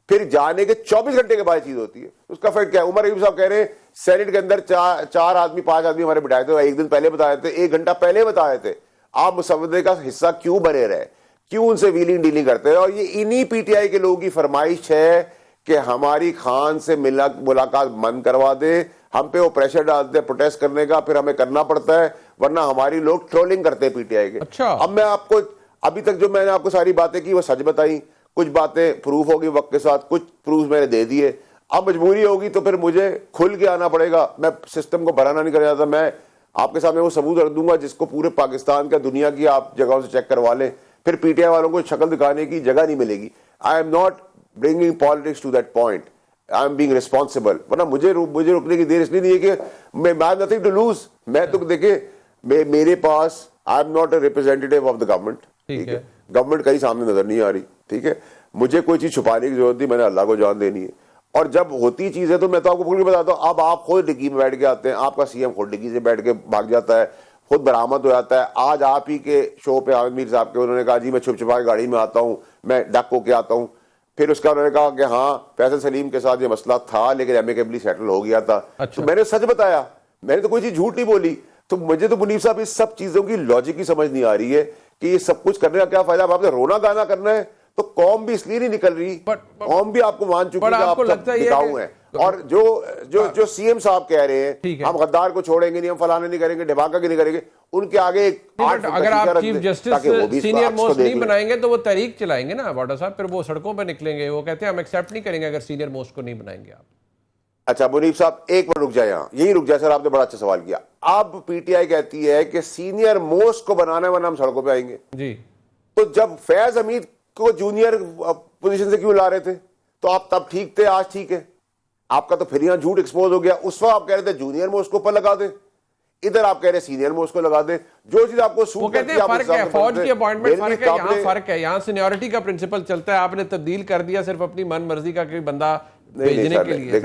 फिर जाने के 24 घंटे के बाद चीज होती है, उसका फर्क क्या है। उमर अयूब साहब कह रहे हैं सेनेट के अंदर 4 आदमी 5 आदमी हमारे बिठाए थे, एक दिन पहले बताए थे, 1 घंटा पहले बताए थे, आप मुसवदे का हिस्सा क्यों बने रहे, क्यों उनसे व्हीलिंग डीलिंग करते हैं। और ये इन्हीं पीटीआई के लोगों की फरमाइश है कि हमारी खान से मुलाकात बंद करवा दे, हम पे वो प्रेशर डालते हैं प्रोटेस्ट करने का, फिर हमें करना पड़ता है, वरना हमारी लोग ट्रोलिंग करते हैं पीटीआई के। अच्छा। अब मैं आपको अभी तक जो मैंने आपको सारी बातें की वो सच बताई, कुछ बातें प्रूफ होगी वक्त के साथ, कुछ प्रूफ मैंने दे दिए। अब मजबूरी होगी तो फिर मुझे खुल के आना पड़ेगा, मैं सिस्टम को बराना नहीं कर जाता, मैं आपके सामने वो सबूत रख दूंगा जिसको पूरे पाकिस्तान का, दुनिया की आप जगहों से चेक करवा लें, फिर पीटीआई वालों को शक्ल दिखाने की जगह नहीं मिलेगी। I am not bringing politics to that point, I am being responsible. वरना मुझे रुकने की देर इसलिए नहीं है कि मैं नथिंग टू लूज, मैं तो देखिए मेरे पास, I am not a representative of the government, ठीक है, गवर्नमेंट कहीं सामने नजर नहीं आ रही, ठीक है, मुझे कोई चीज छुपाने की जरूरत नहीं, मैंने अल्लाह को जान देनी है। और जब होती चीज है तो मैं तो आपको खुल के बताता हूँ, अब आप खुद डिग्गी में बैठ के आते हैं, आपका सीएम खुद डिग्गी से बैठ के भाग जाता है, खुद बरामद हो जाता है। आज आप ही के शो पे आमिर मीर साहब के, उन्होंने कहा जी मैं छुप छुपा के गाड़ी में आता हूँ, मैं डक होके आता हूँ, फिर उसका उन्होंने कहा कि हाँ फैसल सलीम के साथ ये मसला था लेकिन एमिकेबली सेटल हो गया था। अच्छा। तो मैंने सच बताया, मैंने तो कोई चीज झूठ नहीं बोली। तो मुझे तो मुनीब साहब इस सब चीजों की लॉजिक ही समझ नहीं आ रही है कि ये सब कुछ करने का क्या फायदा। आपने रोना गाना करना है तो कौम भी इसलिए नहीं निकल रही, कौम भी आपको मान चुकी है, आप सब टिकाऊ हैं। और जो सीएम साहब कह रहे हैं हम गद्दार को छोड़ेंगे नहीं, हम फलाने नहीं करेंगे, ढिबाका की नहीं करेंगे, उनके आगे अगर आप चीफ जस्टिस सीनियर मोस्ट नहीं बनाएंगे तो वो तहरीक चलाएंगे ना वाडा साहब, फिर वो सड़कों पर निकलेंगे, वो कहते हैं हम एक्सेप्ट नहीं करेंगे अगर सीनियर मोस्ट को नहीं बनाएंगे आप। अच्छा मुनीब साहब एक मिनट रुक जाए, यहाँ यही रुक जाए सर, आपने बड़ा अच्छा सवाल किया। अब पीटीआई कहती है कि सीनियर मोस्ट को बनाना है वरना हम सड़कों पे आएंगे जी। तो जब फैज हमीद को जूनियर पोजीशन से क्यों ला रहे थे, तो आप तब ठीक थे, आज ठीक है। आपका तो फिर यहां झूठ एक्सपोज हो गया। उस वक्त आप कह रहे थे जूनियर मोस्ट को ऊपर लगा दे, इधर आप कह रहे सीनियर मोस्ट को लगा दे, जो चीज आपको सूट करती है। फर्क है, फौज की अपॉइंटमेंट फर्क है, यहाँ फर्क है, यहाँ सीनियरिटी का प्रिंसिपल चलता है, आपने तब्दील कर दिया सिर्फ अपनी मन मर्जी का कोई बंदा भेजने के लिए।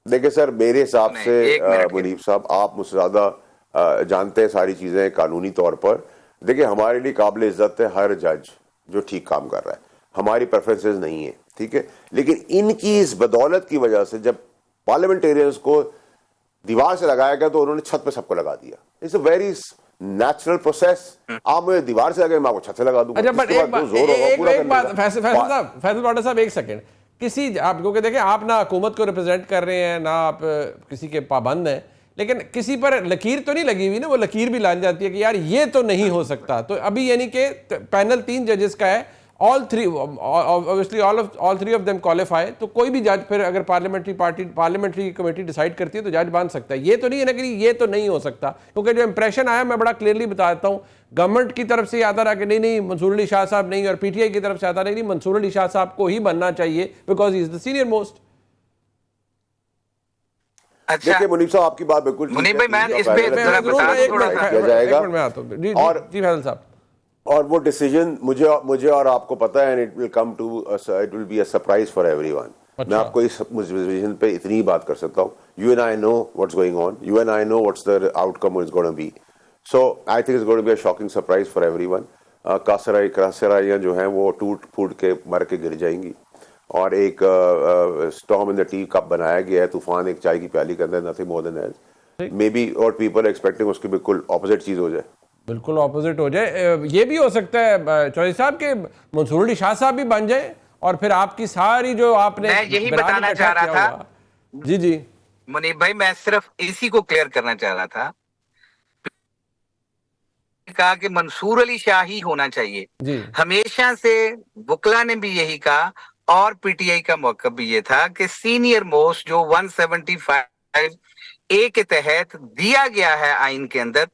देखिए सर, मेरे हिसाब से मुनीब साहब आप मुझसे ज्यादा जानते हैं सारी चीजें कानूनी तौर पर। देखिए हमारे लिए काबिल इज्जत है हर जज जो ठीक काम कर रहा है, हमारी प्रेफरेंसेस नहीं है, ठीक है। लेकिन इनकी इस बदौलत की वजह से जब पार्लियामेंटेरियंस को दीवार से लगाया गया तो उन्होंने छत पे सबको लगा दिया। It's a very natural process. आप मुझे दीवार से लगे, मैं आपको छत से लगा दूंगा। अच्छा, बट जिसके एक बाद जो जोर होगा पूरा एक बात करने का। फैसल वाडा साहब, एक सेकंड, किसी आप क्योंकि देखें, आप ना हुकूमत को रिप्रेजेंट कर रहे हैं, ना आप किसी के पाबंद हैं, लेकिन किसी पर लकीर तो नहीं लगी हुई ना, वो लकीर भी ला जाती है कि यार ये तो नहीं हो सकता। तो अभी यानी कि पैनल 3 जजेस का है, all three of them qualify, तो कोई भी जज फिर अगर पार्लियामेंट्री कमेटी डिसाइड करती है तो जज बन सकता है। ये तो नहीं है ना कि ये तो नहीं हो सकता, क्योंकि जो इंप्रेशन आया मैं बड़ा क्लियरली बता देता हूँ, गवर्नमेंट की तरफ से आता रहा कि नहीं मंसूर अली शाह साहब नहीं, और पीटीआई की तरफ से आता रहा नहीं मंसूर अली शाह साहब को ही बनना चाहिए because he is the senior most. अच्छा देखिए मुनीब साहब, आपकी बात बिल्कुल ठीक मुनीब है, भाई, मैं इस पहले पे रखना जरा चाहिए, बता दूं थोड़ा किया सा। जाएगा। एक मिनट में आता हूँ। जी फैसल साहब, और वो डिसीजन मुझे और आपको पता है, it will be a surprise for everyone. मैं आपको इस डिसीजन पे इतनी ही बात कर सकता हूँ। You and I know what's going on, you and I know what's the outcome is going to be, so I think it's going to be a shocking surprise for everyone. कासराइयां जो हैं वो टूट फूट के मर के गिर जाएंगी, और एक storm in the tea cup बनाया गया है, तूफान एक चाय की प्याली के अंदर, nothing more than that. May be और पीपल एक्सपेक्टिंग उसकी बिल्कुल ऑपोजिट चीज हो जाए, बिल्कुल ऑपोजिट हो जाए। ये भी हो सकता है चौधरी साहब के मंसूर अली शाह साहब भी बन जाए, और फिर आपकी सारी जो आपने मैं यही बताना चाह रहा था। जी मुनीब भाई, मैं सिर्फ इसी को क्लियर करना चाह रहा था, कहा कि मंसूर अली शाह ही होना चाहिए जी। हमेशा से वकला ने भी यही कहा, और पीटीआई का मौक़िफ़ भी ये था कि सीनियर मोस्ट जो 175A के तहत दिया गया है आइन के अंदर,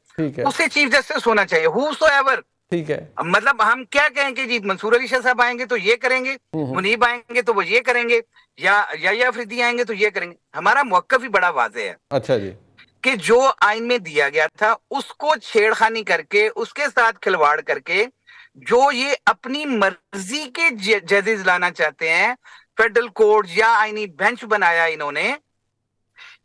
उसे चीफ जस्टिस होना चाहिए, हूसोएवर। ठीक है, मतलब हम क्या कहेंगे जी, मंसूर अली शाह साहब आएंगे तो ये करेंगे, मुनीब आएंगे तो वो ये करेंगे, या अफरीदी आएंगे तो ये करेंगे। हमारा मौक़िफ़ भी बड़ा वाज़ेह है। अच्छा जी, कि जो आइन में दिया गया था उसको छेड़खानी करके, उसके साथ खिलवाड़ करके, जो ये अपनी मर्जी के जजेस लाना चाहते हैं, फेडरल कोर्ट या आईनी बेंच बनाया इन्होंने,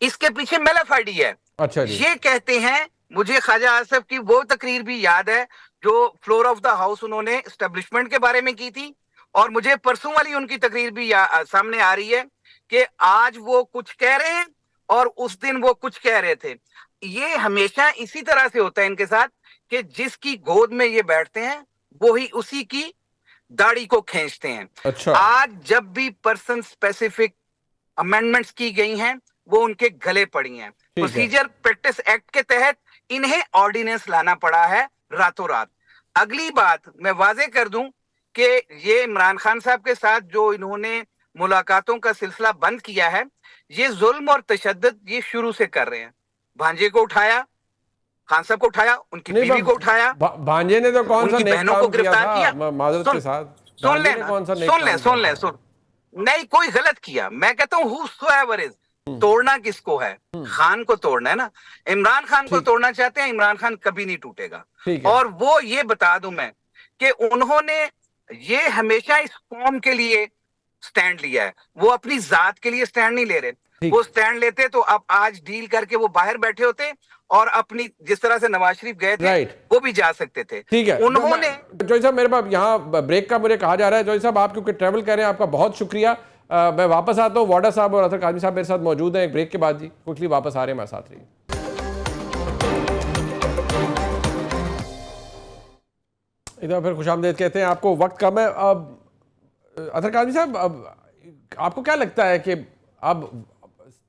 इसके पीछे मेलाफाइडी है। अच्छा जी, ये कहते हैं, मुझे ख्वाजा आसिफ की वो तकरीर भी याद है जो फ्लोर ऑफ द हाउस उन्होंने एस्टेब्लिशमेंट के बारे में की थी, और मुझे परसों वाली उनकी तकरीर भी सामने आ रही है कि आज वो कुछ कह रहे हैं और उस दिन वो कुछ कह रहे थे। ये हमेशा इसी तरह से होता है इनके साथ कि जिसकी गोद में ये बैठते हैं वो ही उसी की दाढ़ी को खींचते हैं। अच्छा, आज जब भी पर्सन स्पेसिफिक अमेंडमेंट्स की गई हैं वो उनके गले पड़ी हैं। प्रोसीजर प्रैक्टिस एक्ट के तहत इन्हें ऑर्डिनेंस लाना पड़ा है रातों रात। अगली बात मैं वाजे कर दूं कि ये इमरान खान साहब के साथ जो इन्होंने मुलाकातों का सिलसिला बंद किया है, ये जुल्म और तशद्दुद ये शुरू से कर रहे हैं। भांजे को उठाया, खान साहब को उठाया, उनकी बीवी को उठाया, भांजे ने तो कौन सा उनकी बहनों को गिरफ्तार किया। माजरत के साथ सुन ले, नहीं कोई गलत किया। मैं कहता हूँ whosoever is, तोड़ना किसको है? खान को तोड़ना है ना। इमरान खान को तोड़ना चाहते हैं, इमरान खान कभी नहीं टूटेगा। और वो ये बता दूं मैं कि उन्होंने ये हमेशा इस कौम के लिए स्टैंड लिया है, वो अपनी जात के लिए स्टैंड नहीं ले रहे। वो स्टैंड लेते तो अब आज डील करके वो बाहर बैठे होते, और अपनी जिस तरह से नवाज शरीफ गए थे वो भी जा सकते थे। ठीक है, उन्होंने जॉय साहब, मेरे पास यहाँ ब्रेक का मुझे कहा जा रहा है। जॉय साहब, आप क्योंकि ट्रैवल कर रहे हैं, आपका बहुत शुक्रिया। मैं वापस आता हूँ। वाडा साहब और अतर काज़मी साहब मेरे साथ मौजूद हैं एक ब्रेक के बाद। जी क्विकली वापस आ रहे हैं, हमारे साथ रहिए। इधर फिर खुशामदीद कहते हैं आपको, वक्त कम है। अब अतर काज़मी साहब, अब आपको क्या लगता है कि अब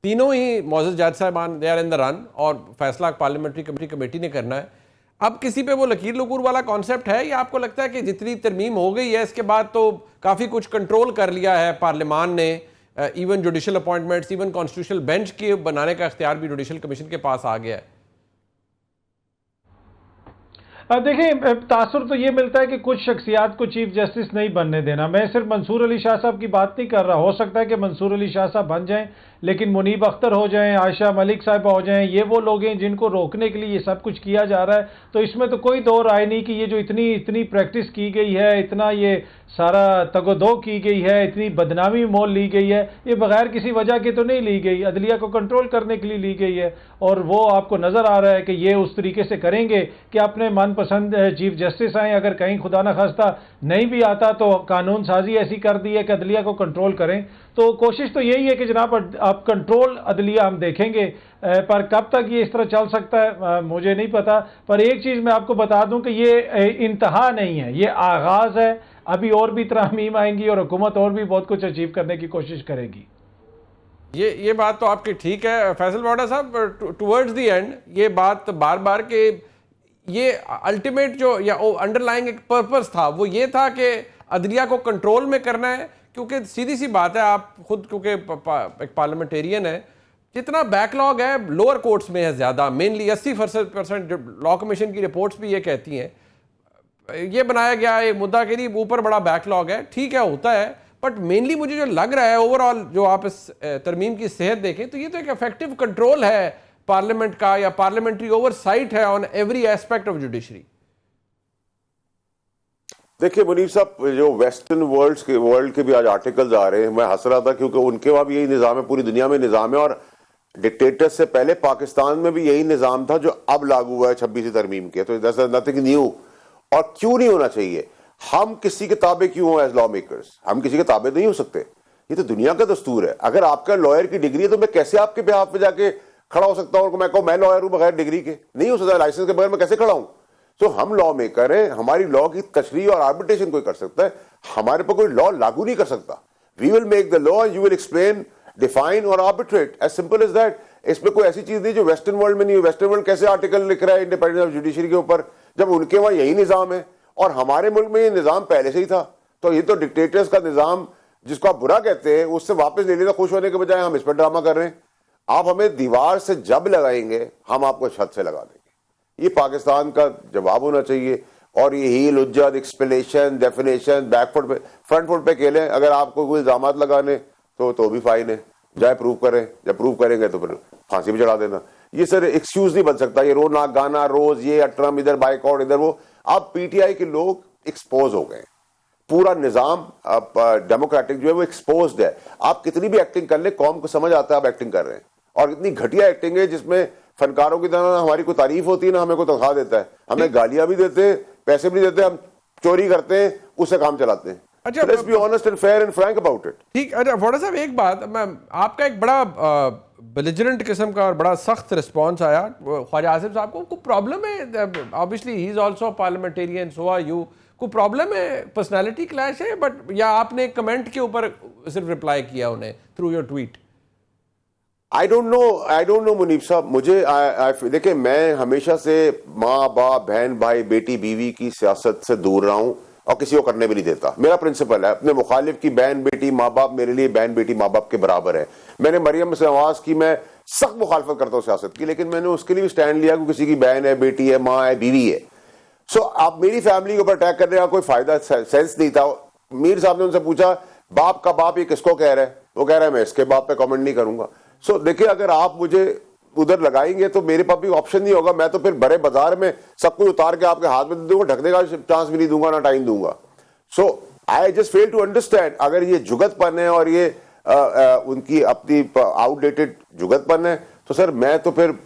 तीनों ही मौजूद जज साहबान they are in the run, और फैसला पार्लियामेंट्री कमेटी ने करना है। अब किसी पे वो लकीर लकूर वाला कॉन्सेप्ट है, या आपको लगता है कि जितनी तरमीम हो गई है इसके बाद तो काफ़ी कुछ कंट्रोल कर लिया है पार्लियामान ने, even judicial appointments, even constitutional bench के बनाने का इख्तियार भी जुडिशल कमीशन के पास आ गया है? देखिए, तासुर तो ये मिलता है कि कुछ शख्सियात को चीफ जस्टिस नहीं बनने देना। मैं सिर्फ मंसूर अली शाह साहब की बात नहीं कर रहा। हो सकता है कि मंसूर अली शाह साहब बन जाएं, लेकिन मुनीब अख्तर हो जाएं, आयशा मलिक साहिबा हो जाएं, ये वो लोग हैं जिनको रोकने के लिए ये सब कुछ किया जा रहा है। तो इसमें तो कोई दो राय नहीं कि ये जो इतनी प्रैक्टिस की गई है, इतना ये सारा तगोदो की गई है, इतनी बदनामी मोल ली गई है, ये बगैर किसी वजह के तो नहीं ली गई। अदलिया को कंट्रोल करने के लिए ली गई है, और वो आपको नज़र आ रहा है कि ये उस तरीके से करेंगे कि अपने मनपसंद चीफ जस्टिस आए। अगर कहीं खुदा न खास्ता नहीं भी आता तो कानून साजी ऐसी कर दी है कि अदलिया को कंट्रोल करें। तो कोशिश तो यही है कि जनाब अब कंट्रोल अदलिया हम देखेंगे, पर कब तक ये इस तरह चल सकता है मुझे नहीं पता। पर एक चीज़ मैं आपको बता दूं कि ये इंतहा नहीं है, ये आगाज़ है। अभी और भी तरमीम आएंगी और हुकूमत और भी बहुत कुछ अचीव करने की कोशिश करेगी। ये बात तो आपकी ठीक है फैसल वाडा साहब। टुवर्ड्स द एंड ये बात बार बार के ये अल्टीमेट जो या अंडरलाइंग एक पर्पस था वो ये था कि अदलिया को कंट्रोल में करना है, क्योंकि सीधी सी बात है, आप खुद क्योंकि एक पार्लियामेंटेरियन है, जितना बैकलॉग है लोअर कोर्ट्स में है ज़्यादा, मेनली 80% लॉ कमीशन की रिपोर्ट्स भी ये कहती हैं। ये बनाया गया एक मुद्दा के लिए ऊपर बड़ा बैकलॉग है, ठीक है होता है, बट मेनली मुझे जो लग रहा है ओवरऑल जो आप इस तरमीम की सेहत देखें तो ये तो एक इफेक्टिव कंट्रोल है पार्लियामेंट का या पार्लियामेंट्री ओवरसाइट है on every aspect of judiciary. देखिए मुनीर साहब, जो वेस्टर्न वर्ल्ड के भी आज आर्टिकल्स आ रहे हैं, मैं हंस रहा था क्योंकि उनके वहां भी यही निजाम है, पूरी दुनिया में निजाम है, और डिक्टेटर से पहले पाकिस्तान में भी यही निजाम था जो अब लागू हुआ है 26वीं तरमीम के। तो दैट्स नथिंग न्यू। और क्यों नहीं होना चाहिए? हम किसी के ताबे क्यों हो एज लॉ मेकर्स? हम किसी के ताबे नहीं हो सकते, ये तो दुनिया का दस्तूर है। अगर आपका लॉयर की डिग्री है तो मैं कैसे आपके बिहाफ पे जाके खड़ा हो सकता हूं? मैं कहूं मैं लॉयर हूं बगैर डिग्री के? नहीं हो सकता, लाइसेंस के बगैर मैं कैसे खड़ा हूं? तो हम लॉ मेकर हैं, हमारी लॉ की तशरीह और आर्बिट्रेशन कोई कर सकता है, हमारे पर कोई लॉ लागू नहीं कर सकता। We will make the law, you will explain, define और arbitrate, as simple as that. इसमें कोई ऐसी चीज नहीं जो वेस्टर्न वर्ल्ड में नहीं है। वेस्टर्न वर्ल्ड कैसे आर्टिकल लिख रहा है इंडिपेंडेंस ऑफ जुडिशरी के ऊपर, जब उनके वहां यही निजाम है और हमारे मुल्क में ये निजाम पहले से ही था। तो ये तो डिक्टेटर्स का निजाम जिसको आप बुरा कहते हैं उससे वापस ले लेना खुश होने के बजाय हम इस पर ड्रामा कर रहे हैं। आप हमें दीवार से जब लगाएंगे हम आपको छत से लगा देंगे, ये पाकिस्तान का जवाब होना चाहिए। और ये हील, उज्जत, एक्सप्लेनेशन, डेफिनेशन, बैकफुट पे फ्रंट फुट पे खेलें। अगर आपको कोई इल्जाम लगाने तो भी फाइन है, जाए प्रूव करें, जब प्रूव करेंगे तो फिर फांसी भी चढ़ा देना। ये सर एक्सक्यूज नहीं बन सकता, ये रो ना गाना रोज ये अटरम इधर बाइकआउट इधर वो। अब पीटीआई के लोग एक्सपोज हो गए, पूरा निजाम डेमोक्रेटिक जो है वो एक्सपोज्ड है। आप कितनी भी एक्टिंग कर ले कौम को समझ आता है आप एक्टिंग कर रहे हैं, और इतनी घटिया एक्टिंग है जिसमें फनकारों की तरह हमारी कोई तारीफ होती है ना हमें कोई तनख्वाह देता है, हमें गालियां भी देते हैं, पैसे भी देते हैं, हम चोरी करते हैं, उससे काम चलाते हैं। अच्छा, let's be honest and fair and Frank about it. ठीक। अच्छा वाडा साहब, एक बात, मैं आपका एक बड़ा बेलिजरेंट किस्म का और बड़ा सख्त रिस्पॉन्स आया ख्वाजा आसिफ साहब को। कोई प्रॉब्लम है? Obviously he is also parliamentarian, so are you. कोई प्रॉब्लम है, पर्सनैलिटी क्लैश है? बट या आपने कमेंट के ऊपर सिर्फ रिप्लाई किया उन्हें through your tweet? I don't know Muneeb साहब। मुझे देखिए, मैं हमेशा से माँ बाप, बहन भाई, बेटी बीवी की सियासत से दूर रहा हूं और किसी को करने भी नहीं देता। मेरा प्रिंसिपल है, अपने मुखालिफ की बहन बेटी माँ बाप मेरे लिए बहन बेटी माँ बाप के बराबर है। मैंने मरियम से आवाज की, मैं सख्त मुखालफत करता हूँ सियासत की, लेकिन मैंने उसके लिए भी स्टैंड लिया कि किसी की बहन है, बेटी है, माँ है, बीवी है। सो आप मेरी फैमिली के ऊपर अटैक करने का कोई फायदा सेंस नहीं था। मीर साहब ने उनसे पूछा बाप का बाप ये किसको कह रहा है, वो कह रहा है मैं इसके बाप पे कमेंट नहीं करूंगा। सो देखिए, अगर आप मुझे उधर लगाएंगे तो मेरे पास भी ऑप्शन नहीं होगा। मैं तो फिर बड़े बाजार में सब कुछ उतार के आपके हाथ में दे दूंगा, ढकने का चांस भी नहीं दूंगा, ना टाइम दूंगा। So I just fail to understand, अगर ये जुगतपन है और ये उनकी अपनी आउटडेटेड जुगतपन है तो सर मैं तो फिर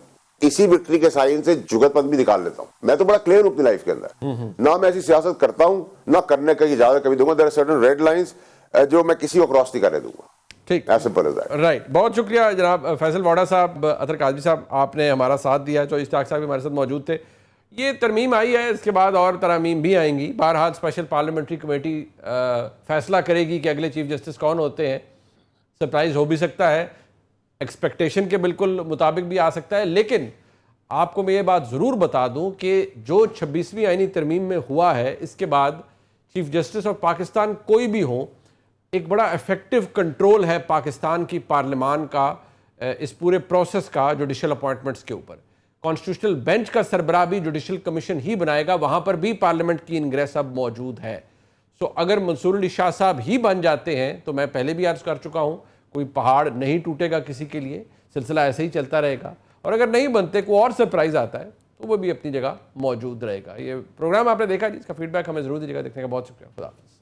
इसी विक्ट्री के साइन से जुगतपन भी निकाल लेता हूं। मैं तो बड़ा क्लियर हूं अपनी लाइफ के अंदर, ना मैं ऐसी सियासत करता हूं ना करने की इजाजत कभी दूंगा। There are certain red lines जो मैं किसी को क्रॉस नहीं करने दूंगा। ठीक, राइट। बहुत शुक्रिया जनाब फैसल वाडा साहब, अतर काजमी साहब, आपने हमारा साथ दिया। जो इश्ताक साहब भी हमारे साथ मौजूद थे। ये तरमीम आई है, इसके बाद और तरमीम भी आएंगी। बहरहाल स्पेशल पार्लियामेंट्री कमेटी फैसला करेगी कि अगले चीफ जस्टिस कौन होते हैं। सरप्राइज हो भी सकता है, एक्सपेक्टेशन के बिल्कुल मुताबिक भी आ सकता है। लेकिन आपको मैं ये बात ज़रूर बता दूं कि जो 26वीं आईनी तरमीम में हुआ है, इसके बाद चीफ जस्टिस ऑफ पाकिस्तान कोई भी हो, एक बड़ा इफेक्टिव कंट्रोल है पाकिस्तान की पार्लियामान का इस पूरे प्रोसेस का जुडिशल अपॉइंटमेंट्स के ऊपर। कॉन्स्टिट्यूशनल बेंच का सरबराह भी जुडिशल कमीशन ही बनाएगा, वहाँ पर भी पार्लियामेंट की इंग्रेस अब मौजूद है। सो अगर मंसूर अली शाह साहब ही बन जाते हैं तो मैं पहले भी अर्ज कर चुका हूँ, कोई पहाड़ नहीं टूटेगा किसी के लिए, सिलसिला ऐसे ही चलता रहेगा। और अगर नहीं बनते, कोई और सरप्राइज आता है तो वो भी अपनी जगह मौजूद रहेगा। ये प्रोग्राम आपने देखा, जिसका फीडबैक हमें ज़रूर दीजिएगा। देखने का बहुत शुक्रिया। खुदा हाफ़िज़।